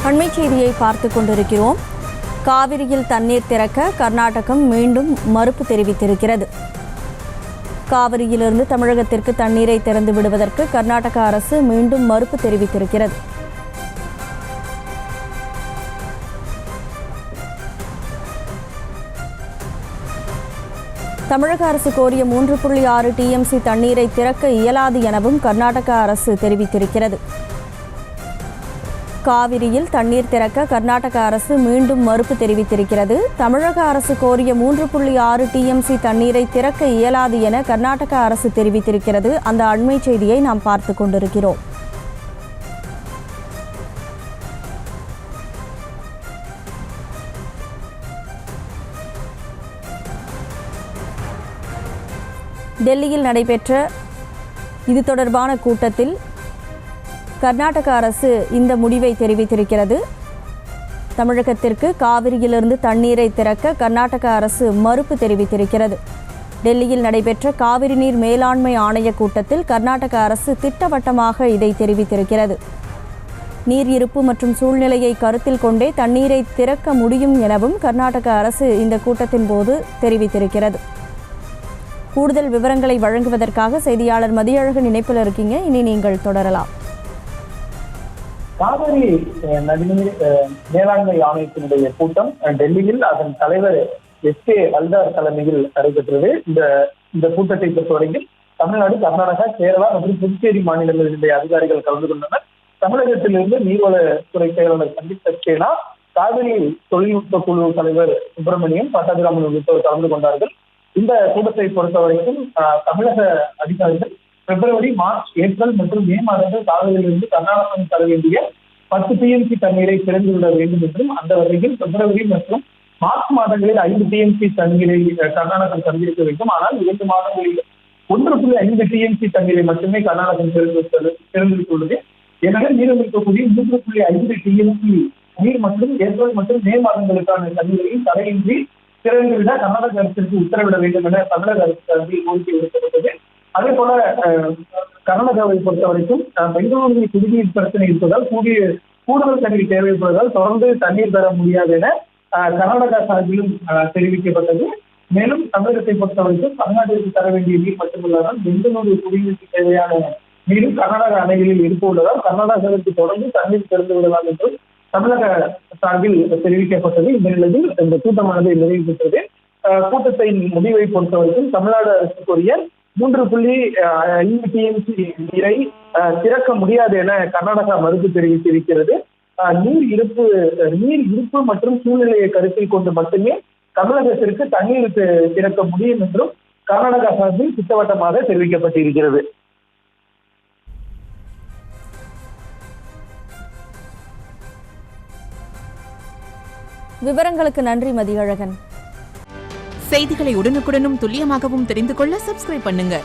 அண்மை செய்தியை பார்த்து கொண்டிருக்கிறோம். காவிரியில் தண்ணீர் திறக்க கர்நாடகம் மீண்டும் மறுப்பு தெரிவித்திருக்கிறது. காவிரியிலிருந்து தமிழகத்திற்கு தண்ணீரை திறந்து விடுவதற்கு கர்நாடக அரசு மீண்டும் மறுப்பு தெரிவித்திருக்கிறது. தமிழக அரசு கோரிய 3.6 டிஎம்சி தண்ணீரை திறக்க இயலாது எனவும் கர்நாடக அரசு தெரிவித்திருக்கிறது. காவிரியில் தண்ணீர் திறக்க கர்நாடக அரசு மீண்டும் மறுப்பு தெரிவித்திருக்கிறது. தமிழக அரசு கோரிய 3.6 டிஎம்சி தண்ணீரை திறக்க இயலாது என கர்நாடக அரசு தெரிவித்திருக்கிறது. அந்த அண்மை செய்தியை நாம் பார்த்து கொண்டிருக்கிறோம். டெல்லியில் நடைபெற்ற இது தொடர்பான கூட்டத்தில் கர்நாடக அரசு இந்த முடிவை தெரிவித்திருக்கிறது. தமிழகத்திற்கு காவிரியிலிருந்து தண்ணீரை திறக்க கர்நாடக அரசு மறுப்பு தெரிவித்திருக்கிறது. டெல்லியில் நடைபெற்ற காவிரி நீர் மேலாண்மை ஆணைய கூட்டத்தில் கர்நாடக அரசு திட்டவட்டமாக இதை தெரிவித்திருக்கிறது. நீர் இருப்பு மற்றும் சூழ்நிலையை கருத்தில் கொண்டே தண்ணீரை திறக்க முடியும் எனவும் கர்நாடக அரசு இந்த கூட்டத்தின் போது தெரிவித்திருக்கிறது. கூடுதல் விவரங்களை வழங்குவதற்காக செய்தியாளர் மதியழகன் இணைப்பில் இருக்கீங்க. இனி நீங்கள் தொடரலாம். காவிரி நதிநீர் மேலாண்மை ஆணையத்தினுடைய கூட்டம் டெல்லியில் அதன் தலைவர் எஸ்.கே. அல்தார் தலைமையில் நடைபெற்றது. இந்த கூட்டத்தை பொறுத்தவரையில் தமிழ்நாடு, கர்நாடகா, கேரளா மற்றும் புதுச்சேரி மாநிலங்களினுடைய அதிகாரிகள் கலந்து கொண்டனர். தமிழகத்திலிருந்து நீர்வளத்துறை செயலாளர் சந்தீப் சக்சேனா, காவிரி தொழில்நுட்ப குழு தலைவர் சுப்பிரமணியம், பட்டாபிராமன் உள்ளிட்டோர் கலந்து கொண்டார்கள். இந்த கூட்டத்தை பொறுத்தவரைக்கும் தமிழக அதிகாரிகள் பிப்ரவரி, மார்ச், ஏப்ரல் மற்றும் மே மாதங்கள் காவிரியிலிருந்து கர்நாடகம் தர வேண்டிய 10 டிஎம்சி தண்ணீரை திறந்துவிட வேண்டும் என்றும், அந்த வகையில் பிப்ரவரி மற்றும் மார்ச் மாதங்களில் 5 டிஎம்சி தண்ணீரை கர்நாடகம் தந்திருக்க வேண்டும். ஆனால் 2 மாதங்களில் 1.5 டிஎம்சி தண்ணீரை மட்டுமே கர்நாடகம் திறந்திருத்துள்ளது. எனவே நீரில் இருக்கக்கூடிய 3.5 டிஎம்சி நீர் மற்றும் ஏப்ரல் மற்றும் மே மாதங்களுக்கான தண்ணீரையும் தடையின்றி திறந்துவிட கர்நாடக அரசிற்கு உத்தரவிட வேண்டும் என தமிழக அரசு சார்பில் கோரிக்கை விடுக்கப்பட்டது. அதே போல கர்நாடகாவை பொறுத்தவரைக்கும் பெங்களூரில் குடிநீர் பிரச்சனை இருப்பதால் கூடுதல் தண்ணீர் தேவைப்படுவதால் தொடர்ந்து தண்ணீர் தர முடியாது என கர்நாடகா சார்பிலும் தெரிவிக்கப்பட்டது. மேலும் தமிழகத்தை பொறுத்தவரைக்கும் தமிழ்நாட்டிற்கு தர வேண்டிய நீர் மட்டுமல்லாமல் பெங்களூரு குடிநீருக்கு தேவையான நீரும் கர்நாடக அணைகளில் இருக்க உள்ளதால் கர்நாடகாவிற்கு தொடர்ந்து தண்ணீர் திறந்து விடலாம் என்றும் தமிழக சார்பில் தெரிவிக்கப்பட்டது. இந்த நிலையில் இந்த கூட்டமானது நிறைவு பெற்றது. கூட்டத்தின் முடிவை பொறுத்தவரைக்கும் தமிழ்நாடு அரசுக்குரிய 3.5 டிஎம்சி நீரை திறக்க முடியாது என கர்நாடகா மறுப்பு தெரிவித்திருக்கிறது. நீர் இருப்பு மற்றும் சூழ்நிலையை கருத்தில் கொண்டு மட்டுமே தமிழகத்திற்கு தண்ணீர் திறக்க முடியும் என்றும் கர்நாடகா சார்பில் திட்டவட்டமாக தெரிவிக்கப்பட்டிருக்கிறது. விவரங்களுக்கு நன்றி மதியழகன். செய்திகளை உடனுக்குடனும் துல்லியமாகவும் தெரிந்து கொள்ள சப்ஸ்கிரைப் பண்ணுங்க.